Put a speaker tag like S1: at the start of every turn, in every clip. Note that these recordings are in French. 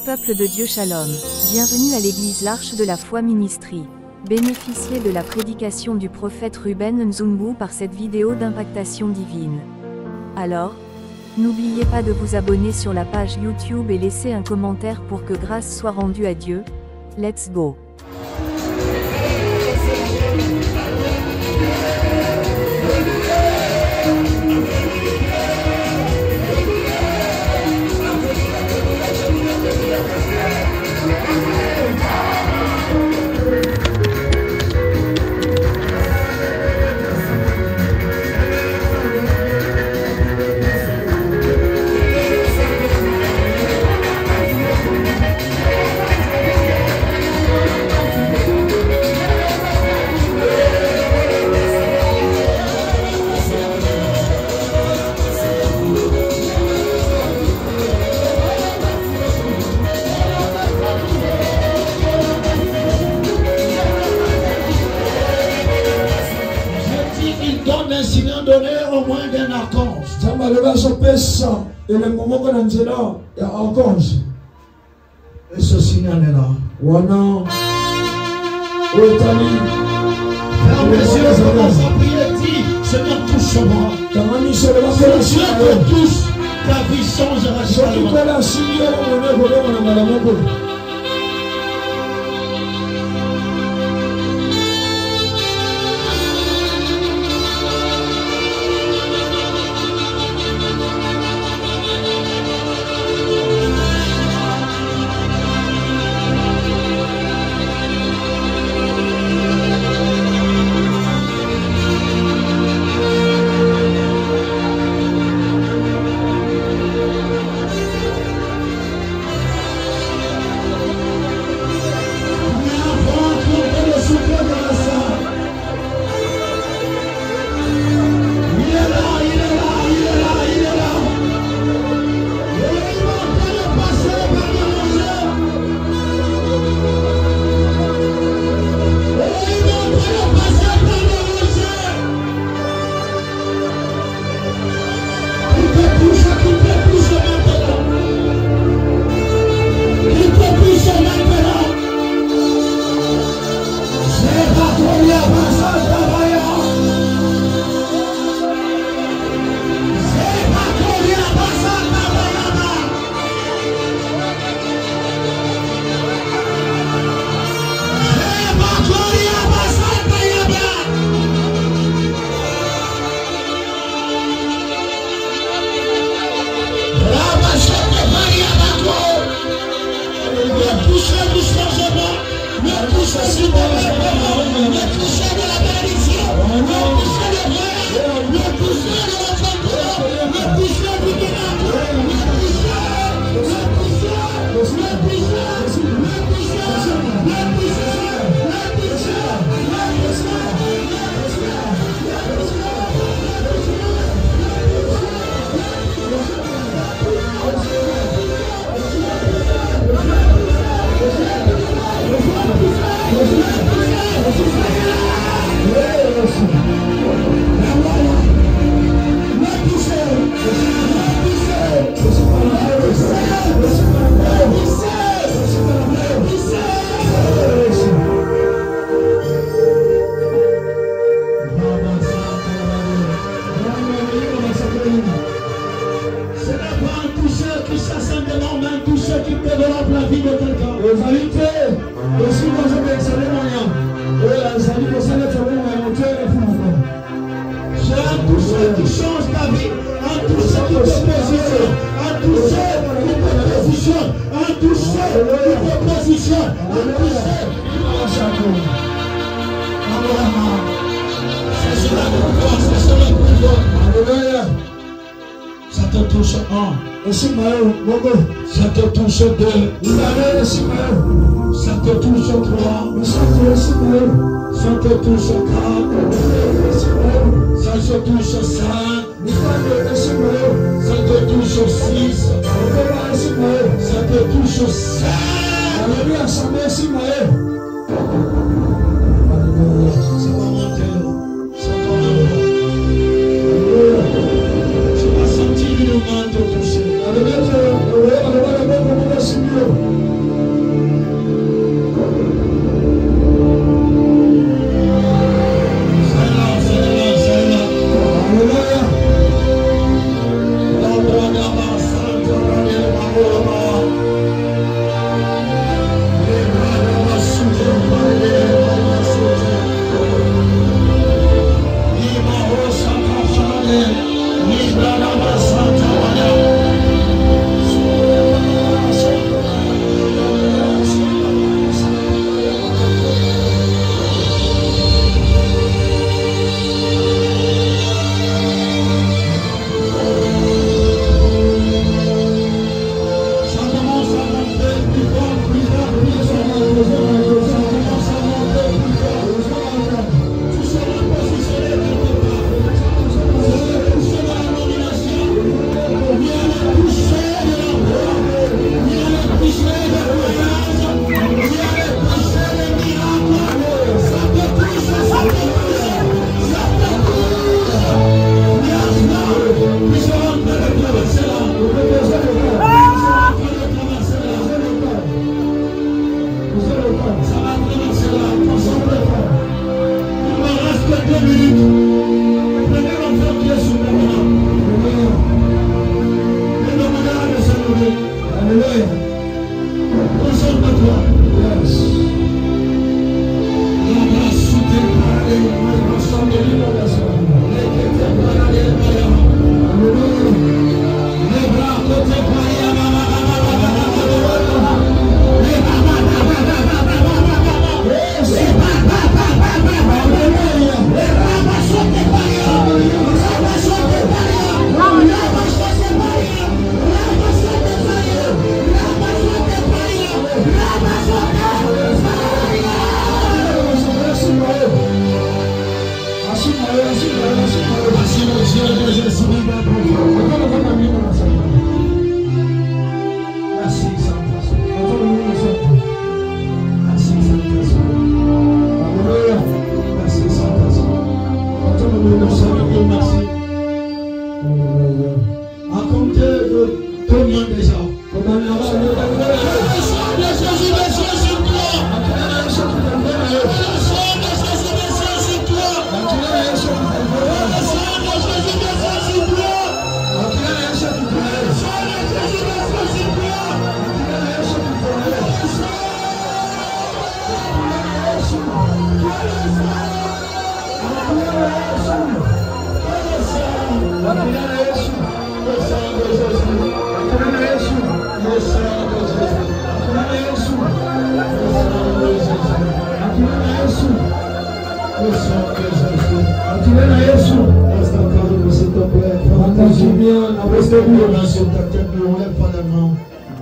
S1: Peuple de Dieu Shalom, bienvenue à l'église l'Arche de la Foi Ministry. Bénéficiez de la prédication du prophète Ruben Nzungu par cette vidéo d'impactation divine. Alors, n'oubliez pas de vous abonner sur la page YouTube et laisser un commentaire pour que grâce soit rendue à Dieu. Let's go!
S2: Donné au moins d'un archange. Et le moment qu'on a dit là, il y a un archange. Et ce signal est là. Wana. Otani. Ferme les yeux, commence à prier, dis, Seigneur, touche-moi. Si Dieu te touche, ta vie change radicalement. Ça te touche un. Ça te touche deux. Ça te touche trois. Ça te touche quatre. Ça te touche cinq. Ça te touche six. Ça te touche sept. Ça va monter. Ça va monter. Tu vas sentir une main te toucher.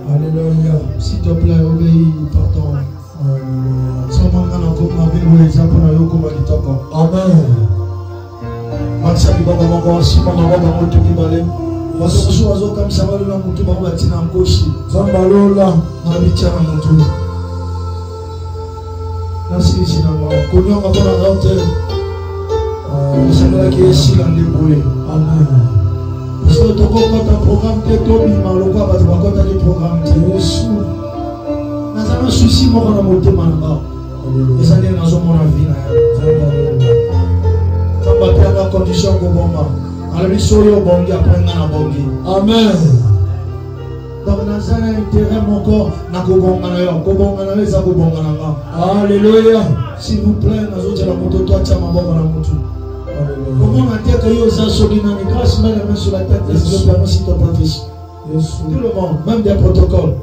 S2: Alléluia. S'il te plaît, obéis, pardon. Amen. Parce que tu as un programme qui est tombé, mais le quoi va te raconter des programmes qui sont sous. Nous avons souci, moi, on a monté maintenant. Les années, nous avons mon avis. Ça va faire la condition qu'on va. Alors, ils sont au bon, ils apprennent à bongi. Amen. Donc, nous avons intérêt, mon corps, alléluia. S'il vous plaît, nous avons la moto, toi, tu as ma bonne moto. Comment on a dit que Yosa Sogina est grâce, met la main sur la tête et se permet si tu prophétie. Tout le monde, même des protocoles.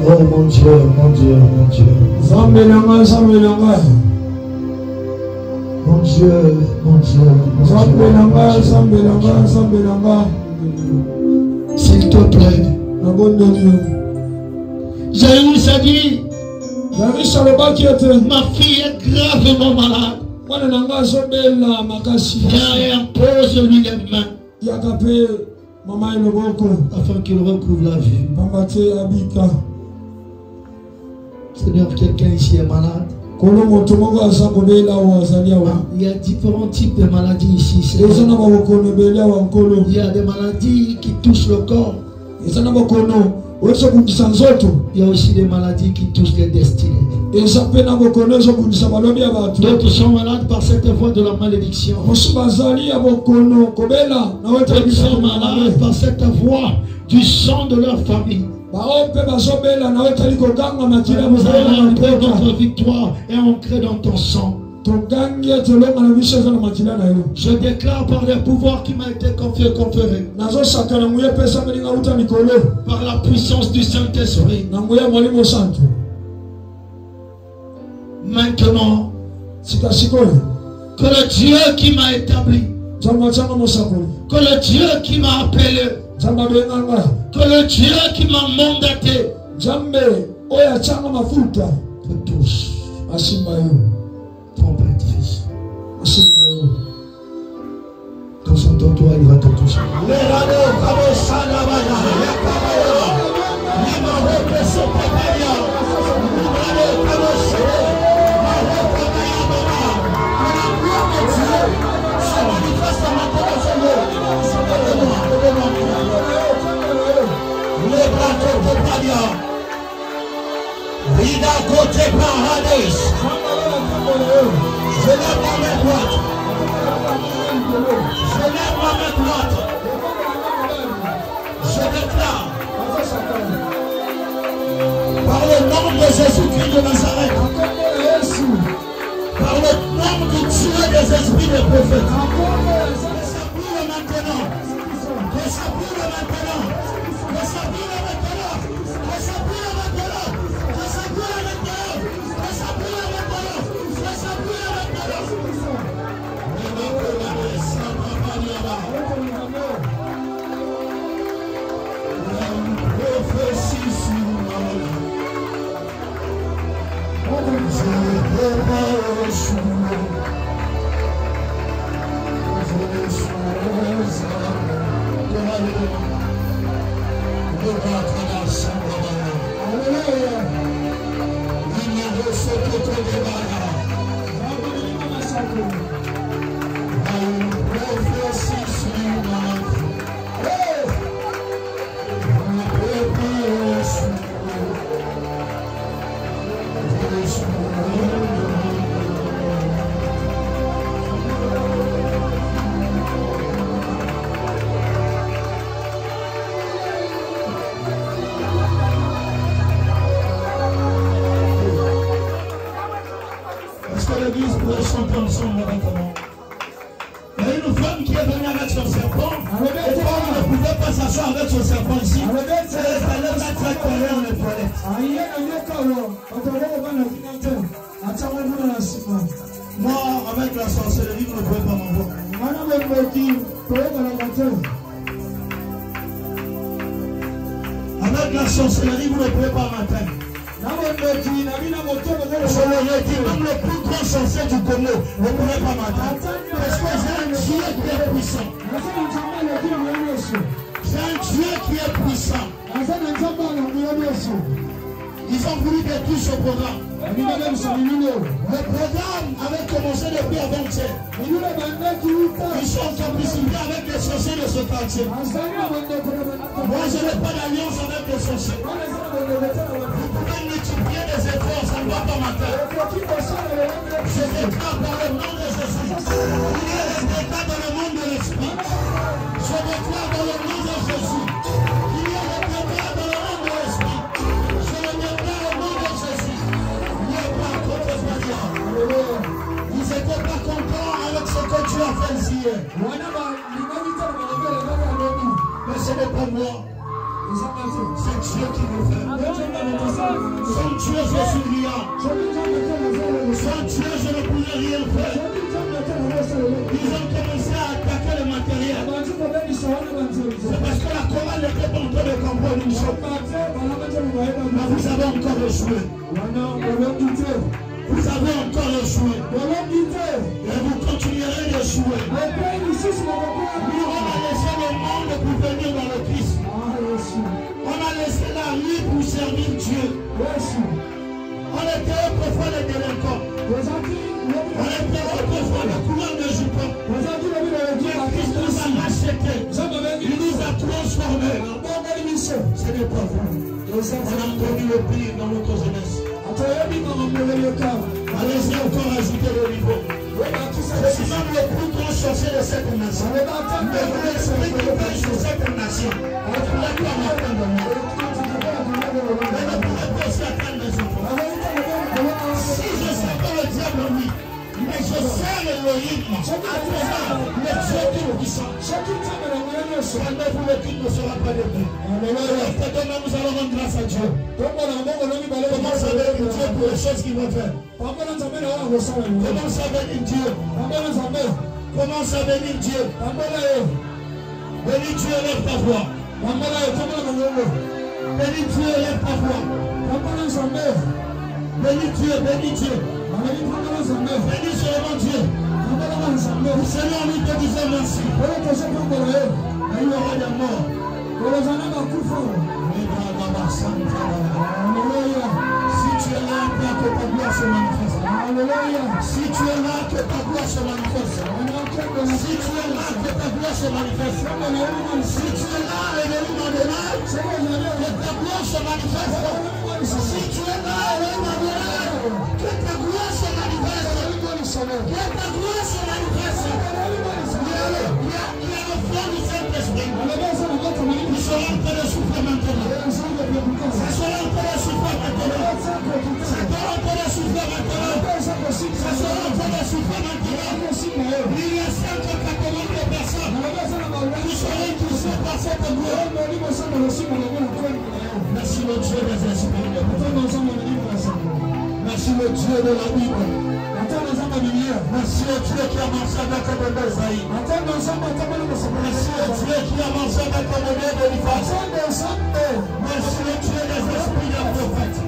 S2: Oh mon Dieu, mon Dieu, mon Dieu. Zambelanga, Zambelanga. Mon Dieu, mon Dieu. Zambelanga, Zambelanga, Zambelanga. S'il te plaît. La bonne de Dieu. Jaïus a dit, ma fille est gravement malade. Viens, impose-lui les mains afin qu'il recouvre la vie. Seigneur, quelqu'un ici est malade. Il y a différents types de maladies ici. Il y a des maladies qui touchent le corps. Il y a aussi des maladies qui touchent les destinées. D'autres sont malades par cette voie de la malédiction. D'autres sont malades par cette voie du sang de leur famille. Vous allez entrer dans ta victoire et ancrer dans ton sang. Je déclare par le pouvoir qui m'a été conféré, par la puissance du Saint-Esprit, maintenant, que le Dieu qui m'a établi, que le Dieu qui m'a appelé, que le Dieu qui m'a mandaté te touche. Ton petit-fils. Dans son toit, il va te toucher. Rida côté paradis. Je lève ma main droite. Je lève ma main droite. Je déclare par le nom de Jésus-Christ de Nazareth, par le nom du Dieu des esprits des prophètes, que ça brûle maintenant, que ça brûle maintenant, que ça brûle maintenant, que ça brûle maintenant, que ça brûle maintenant, que ça brûle maintenant, que ça brûle maintenant. Prophétie sur ma vie. Je vais échouer. Est-ce que l'église pourrait chanter ensemble maintenant? Il y a une femme qui est venue avec son serpent. Et elle ne pouvait pas s'asseoir avec son serpent ici. Elle allait mettre sa colère dans les toilettes. Moi, avec la sorcellerie, vous ne pouvez pas m'envoyer. Avec la sorcellerie, vous ne pouvez pas m'atteindre. Je l'aurais dit, même le plus grand sorcier du Congo ne pourrait pas m'atteindre. Parce que j'ai un Dieu qui est puissant. J'ai un Dieu qui est puissant. Ils ont voulu détruire ce programme. Le programme avait commencé depuis avant-hier. Ils sont en complicité avec les sorciers de ce quartier. Moi, je n'ai pas d'alliance avec les sorciers. Vous pouvez multiplier les efforts, ça ne va pas m'atteindre. Je déclare par le nom de Jésus. Il y a des états dans le monde de l'esprit. Je déclare dans le nom de Jésus. Il y a des états dans le monde de l'esprit. Je le déclare au nom de Jésus. Ils n'étaient pas contents avec ce que tu as fait ici. Mais ce n'est pas moi. C'est Dieu qui le fait. Sans Dieu, je suis rien. Sans Dieu, je ne pouvais rien faire. Ils ont commencé à attaquer le matériel. C'est parce que la chorale n'était pas en train de comprendre une chose. Mais vous avez encore échoué. Vous avez encore échoué. Et vous continuerez d'échouer. Nous, on a laissé le monde pour venir dans le Christ. On a laissé la vie pour servir Dieu. On était autrefois les délinquants. On était autrefois le couleur de jupon. Mais Christ nous a rachetés. Il nous a transformés. Ce n'est pas vrai. On a connu le pire dans notre jeunesse. Allez-y encore ajouter le niveau. Je suis même le plus grand sorcier de cette nation. Mais l'esprit qui veille sur cette nation, on ne pourrait pas m'attendre. Mais ne pourrait pas aussi atteindre mes enfants. Si je sais pas le diable, oui. Mais je sais l'Élohim. À travers le Dieu tout-puissant. Jamais vous le quitte ne sera pas debout. Demain nous allons rendre grâce à Dieu. Commence à bénir Dieu pour les choses qu'il va faire. Commence à bénir Dieu. Commence à bénir Dieu. Bénis Dieu, lève ta voix. Bénis Dieu, lève ta voix. Bénis Dieu, bénis Dieu. Bénis seulement Dieu. Seigneur, nous te disons merci. Il y aura des morts. Si tu es là, que ta gloire se manifeste. Si tu es là, que ta gloire se manifeste. Si tu es là, que ta gloire se manifeste. Si tu es là, Elohim Adonai, que ta gloire se manifeste. Si tu es là, Elohim Adonai, que ta gloire se manifeste. Que ta gloire se manifeste. Il y a le feu du Saint-Esprit. Ils sont en train de souffler maintenant. Ça sera en train de souffler maintenant. Ça sera en train de souffler maintenant. Ça sera en train de souffler maintenant. Il y a 180 personnes qui seront touchées par cette gloire. Merci le Dieu des esprits. Merci le Dieu de la Bible. Merci le Dieu qui a marché avec le Bézaï. Merci le Dieu qui a marché avec le Bézaï de l'Ifax. Merci le Dieu des esprits des prophètes.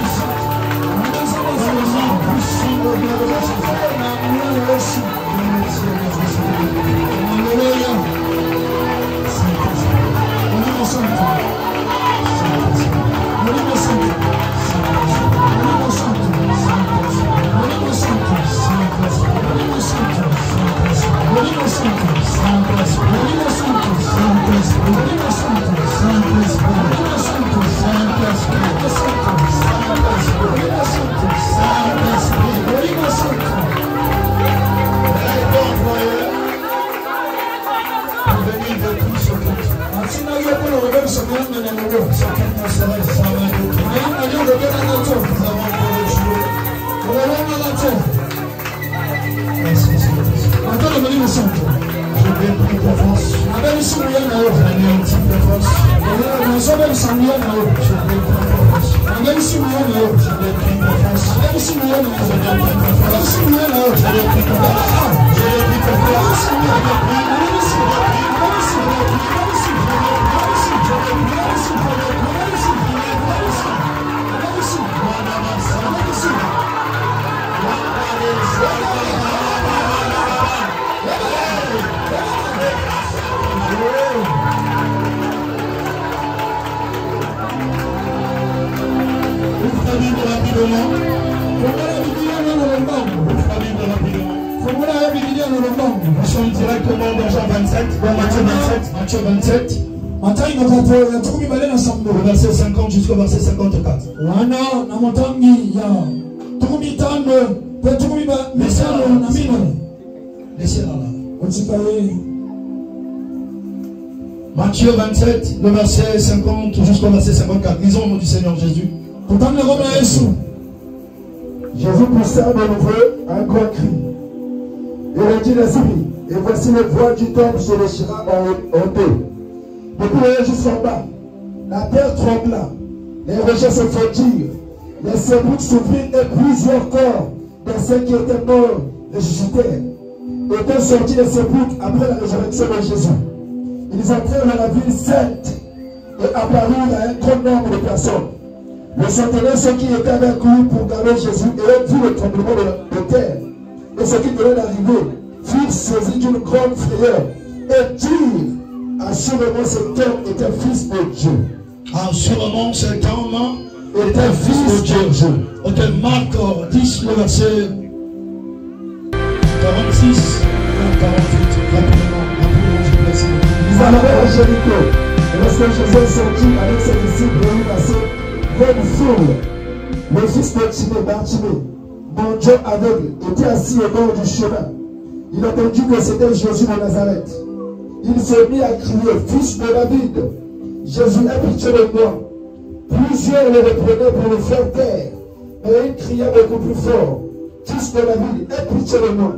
S3: Je vais prier d'avance.
S2: Nous sommes directement dans Jean 27, dans Matthieu 27. Le verset 50 jusqu'au verset 54. Laissez-la là. Matthieu 27, le verset 50 jusqu'au verset 54. Lisons au nom du Seigneur Jésus.
S3: Jésus poussa de nouveau un grand cri. Il rendit l'esprit. Et voici les voix du temple se déchira en deux. Depuis le haut jusqu'en bas, la terre trembla. Les rochers se fondirent. Les sépulcres s'ouvrirent et plusieurs corps de ceux qui étaient morts ressuscitèrent. Étant sortis des sépulcres après la résurrection de Jésus, ils entrèrent dans la ville sainte et apparurent à un grand nombre de personnes. Le centenaire, ceux qui étaient avec lui pour garder Jésus, et vu le tremblement de terre, et ceux qui venaient d'arriver, furent saisis d'une grande frayeur, et dirent, assurément cet homme était fils de Dieu.
S2: Assurément cet homme était fils de Dieu. Ok, Marc 10, le verset 46 à 48. Rapidement, je vous laisse.
S3: Ils arrivèrent à Jéricho, et lorsque Jésus sortit avec ses disciples et eut passé, une foule, le fils de Timée, Bartimée, mendiant aveugle, était assis au bord du chemin. Il entendit que c'était Jésus de Nazareth. Il se mit à crier, fils de David, Jésus, aie pitié de moi. Plusieurs le reprenaient pour le faire taire, mais il criait beaucoup plus fort, fils de David, aie pitié de moi.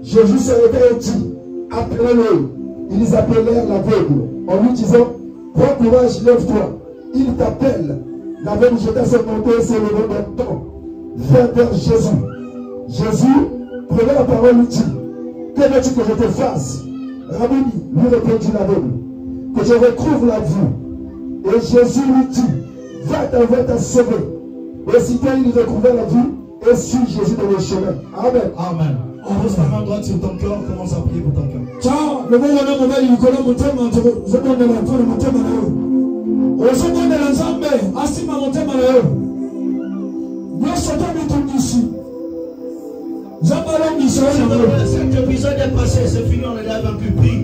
S3: Jésus se réveilla et dit, appelez-le. Ils appelèrent l'aveugle en lui disant, prends courage, lève-toi, il t'appelle. L'aveugle jeta son manteau et se levant d'un temps vers Jésus. Jésus prenait la parole et lui dit, que veux-tu que je te fasse? Rabboni, lui répondit l'aveugle, que je retrouve la vue. Et Jésus lui dit, va, ta voix t'a sauvé. Aussitôt il recouvrait la vue et suit Jésus dans le chemin. Amen.
S2: Amen. On pose ta main droite sur ton cœur, commence à prier pour ton cœur.
S3: Ciao, le bon homme, il connaît mon thème, je donne de la foi de mon thème à eux. Osomo de l'ensemble, asima mon thème à eux. Nous sommes tous ici.
S2: Cet épisode est passé, c'est fini, on est là vaincu. Prie.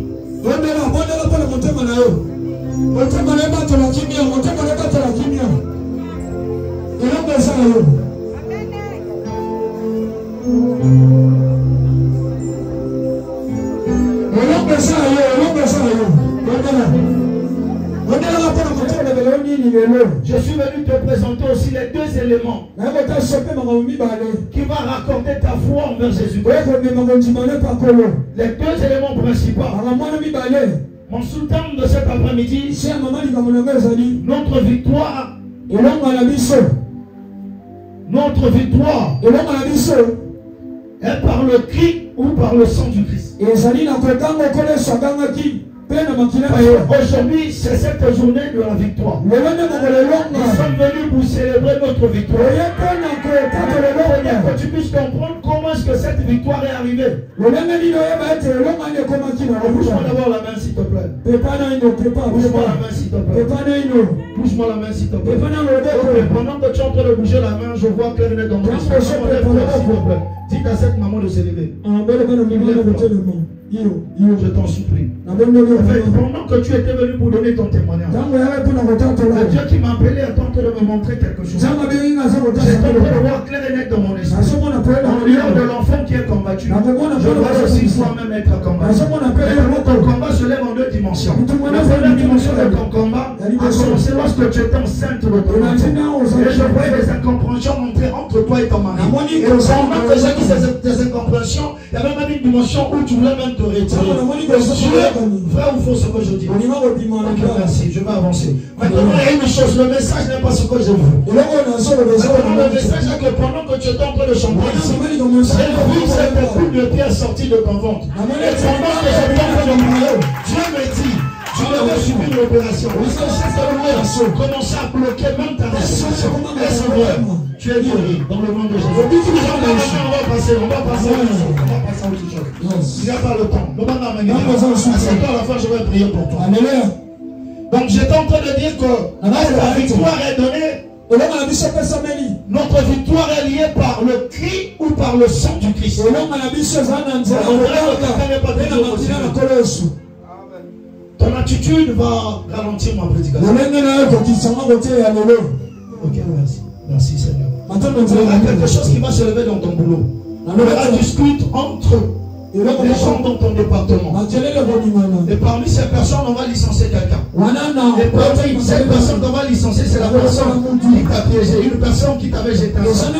S2: Je suis venu te présenter aussi les deux éléments qui vont raconter ta foi envers Jésus. Les deux éléments principaux. Mon sous-thème de cet après-midi, notre victoire. Notre victoire est par le cri ou par le sang du Christ. Aujourd'hui, c'est cette journée de la victoire. Nous sommes venus pour célébrer notre victoire. Pour que tu puisses comprendre comment est-ce que cette victoire est arrivée. Pousse-moi d'abord la main s'il te plaît. Pousse-moi la main s'il te plaît. Pousse-moi la main s'il te plaît. Pendant que tu es en train de bouger la main, je vois clair net dans mon esprit. S'il te plaît. Dites à cette maman de s'élever. Je t'en supplie. Pendant que tu étais venu pour donner ton témoignage, c'est Dieu qui m'a appelé à tenter de me montrer quelque chose. J'ai tenté de voir clair et net dans mon esprit. En lieu de l'enfant qui est combattu, je dois aussi moi-même être combattu. Ton combat se lève en deux dimensions. La première dimension de ton combat, commencé lorsque tu étais enceinte de ton enfant. Et je voyais des incompréhensions monter entre toi et ton mari. Et pendant que j'ai dit ces incompréhensions, il y avait même une dimension où tu voulais même te retirer. Vrai ou faux ce que je dis? Merci, je vais avancer. Maintenant, il y a une chose, le message n'est pas ce que j'ai vu. Le message est que pendant que tu étais en train de chanter, j'ai vu cette coupe de pierre sortie de ton ventre. Et pendant que j'étais en train de parler, Dieu me dit, tu devais subir une opération. Commencer à bloquer même ta respiration. Est-ce vrai? Tu es guéri dans le nom de Jésus. On va passer à autre chose. Il n'y a pas le temps. C'est toi à la fin, je vais prier pour toi. Donc j'étais en train de dire que la victoire est donnée. Notre victoire est liée par le cri ou par le sang du Christ. Ton attitude va ralentir ma prédication. Ok, merci. Merci Seigneur. Il y a quelque chose qui va se lever dans ton boulot. Il y aura du scrut entre les gens dans ton département. Et parmi ces personnes, on va licencier quelqu'un. Et parmi cette personne qu'on va licencier, c'est la personne qui t'a piégé. Une personne qui t'avait jeté un sang.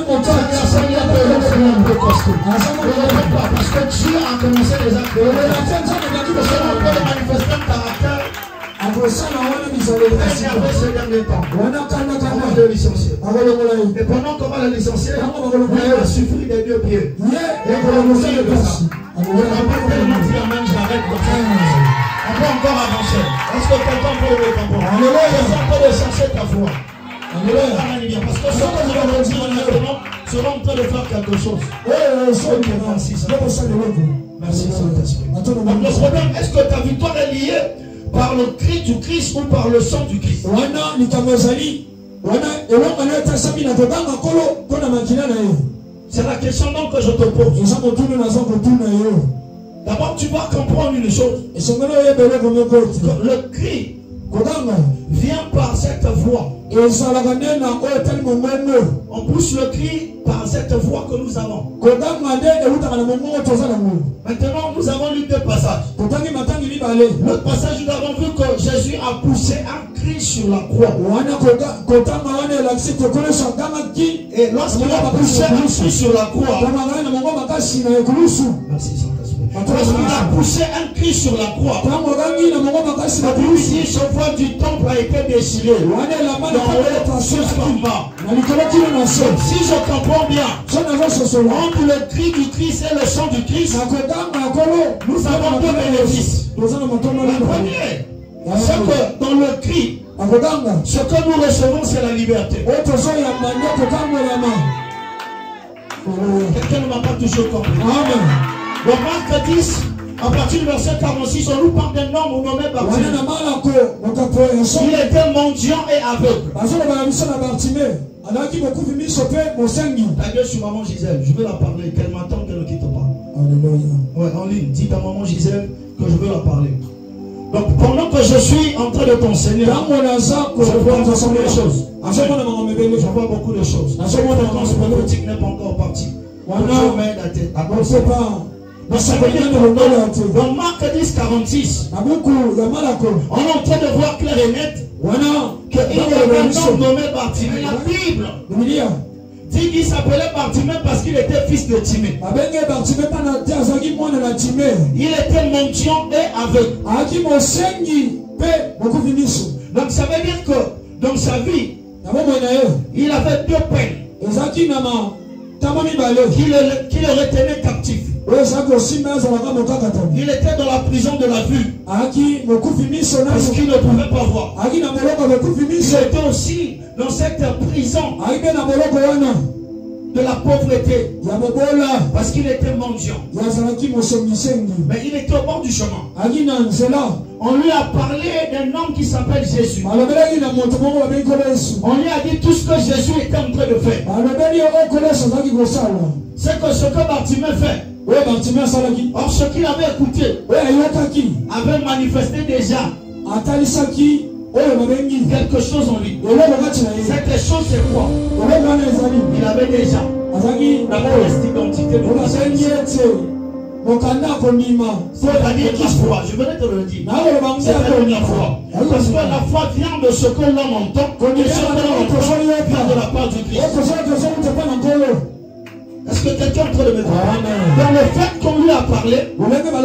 S2: Parce que Dieu a commencé les actes. On peut manifester un caractère. Ces derniers temps, on va le licencier. Et pendant qu'on va le licencier, il va souffrir des deux pieds. Et pour le moment, il veut ça. On va tellement dire même j'arrête de faire. On peut encore avancer. Est-ce que quelqu'un peut le comprendre? On peut chercher ta foi. Parce que ce que je vais dire maintenant sera en train de faire quelque chose. Merci Saint-Esprit. Donc le problème, est-ce que ta victoire est liée par le cri du Christ ou par le sang du Christ? C'est la question donc que je te pose. D'abord, tu dois comprendre une chose. Le cri vient par cette voix. On pousse le cri par cette voix que nous avons. Maintenant, nous avons lu deux passages. L'autre passage, nous avons vu que Jésus a poussé un cri sur la croix. Et lorsqu'il a poussé un cri sur la croix, merci Saint-Esprit. Lorsqu'il a poussé un cri sur la croix, la Bible dit ce voile du temple a été déchiré. Si je comprends bien, entre le cri du Christ et le sang du Christ, nous avons deux bénéfices. Le premier, c'est que dans le cri, ce que nous recevons, c'est la liberté. Quelqu'un ne m'a pas toujours compris. Amen. Donc Marc 10, à partir du verset 46, on nous parle d'un homme nommé Bartimée. Il était mendiant et aveugle. Ta gueule sur maman Gisèle, je veux la parler, qu'elle m'attende, qu'elle ne quitte pas. Ouais, en ligne, dis à maman Gisèle que je veux la parler. Donc pendant que je suis en train de t'enseigner, je vois beaucoup de choses. Je vois beaucoup de choses. La fréquence prophétique n'est pas encore partie. Dieu m'aide à penser. Dans Marc 10, 46, on est en train de voir clair et net qu'il y avait un homme nommé Bartimée. La Bible dit qu'il s'appelait Bartimée parce qu'il était fils de Timée. Il était mendiant et aveugle. Donc ça veut dire que dans sa vie, il avait deux peines qui le retenaient captif. Il était dans la prison de la vue parce qu'il ne pouvait pas voir. Il était aussi dans cette prison de la pauvreté parce qu'il était mendiant. Mais il était au bord du chemin. On lui a parlé d'un homme qui s'appelle Jésus. On lui a dit tout ce que Jésus était en train de faire. C'est que ce que Bartimée fait. Or ce qu'il avait écouté avait manifesté déjà quelque chose en lui. Cette chose c'est quoi? Il avait déjà la mauvaise identité de C'est-à-dire qu'il croit. Je venais te le dire. C'est la première fois. Parce que la foi vient de ce que l'homme entend. Ce que l'homme entend vient de la part du Christ. Est-ce que quelqu'un est en train de me comprendre? Dans le fait qu'on lui a parlé,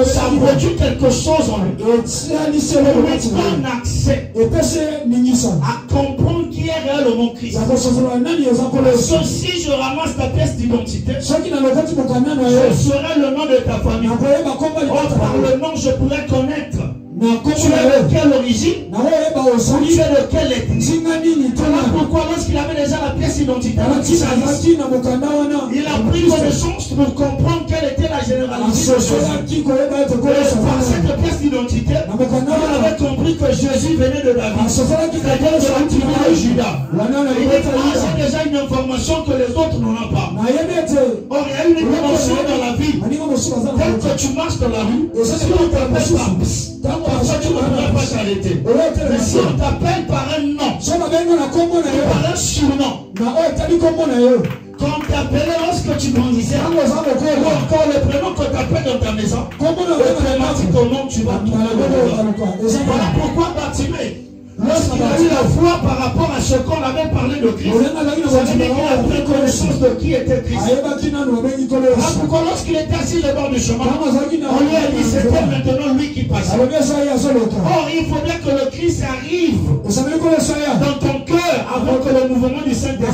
S2: ça produit quelque chose en lui. On lui donne accès à comprendre qui est réellement Christ. So, si je ramasse ta pièce d'identité, je saurai le nom de ta famille. Or, par le nom, je pourrais connaître. Tu es de quelle origine? Tu es de quelle ethnie? Voilà pourquoi lorsqu'il avait déjà la pièce d'identité, il a pris connaissance pour comprendre quelle était la généralité de Jésus. Par cette pièce d'identité, il avait compris que Jésus venait de David, c'est-à-dire de la tribu de Juda. Il a déjà une information que les autres n'en ont pas. Or, il y a une dimension dans la vie. Dès que tu marches dans la rue, si on t'appelle pas, parfois tu ne pourras pas t'arrêter. Mais si on t'appelle par un nom, par un surnom, quand on t'appelait lorsque tu grandissais, ou encore le prénom qu'on t'appelle dans ta maison, automatiquement tu vas trouver le nom. Voilà pourquoi Bartimée, lorsqu'il a eu la foi par rapport à ce qu'on avait parlé de Christ, ça veut dire qu'il a pris connaissance de qui était Christ. Voilà pourquoi lorsqu'il était assis au bord du chemin, on lui a dit c'était maintenant lui qui passait. Or, il faudrait que le Christ arrive dans ton cœur avant que le mouvement du Saint-Esprit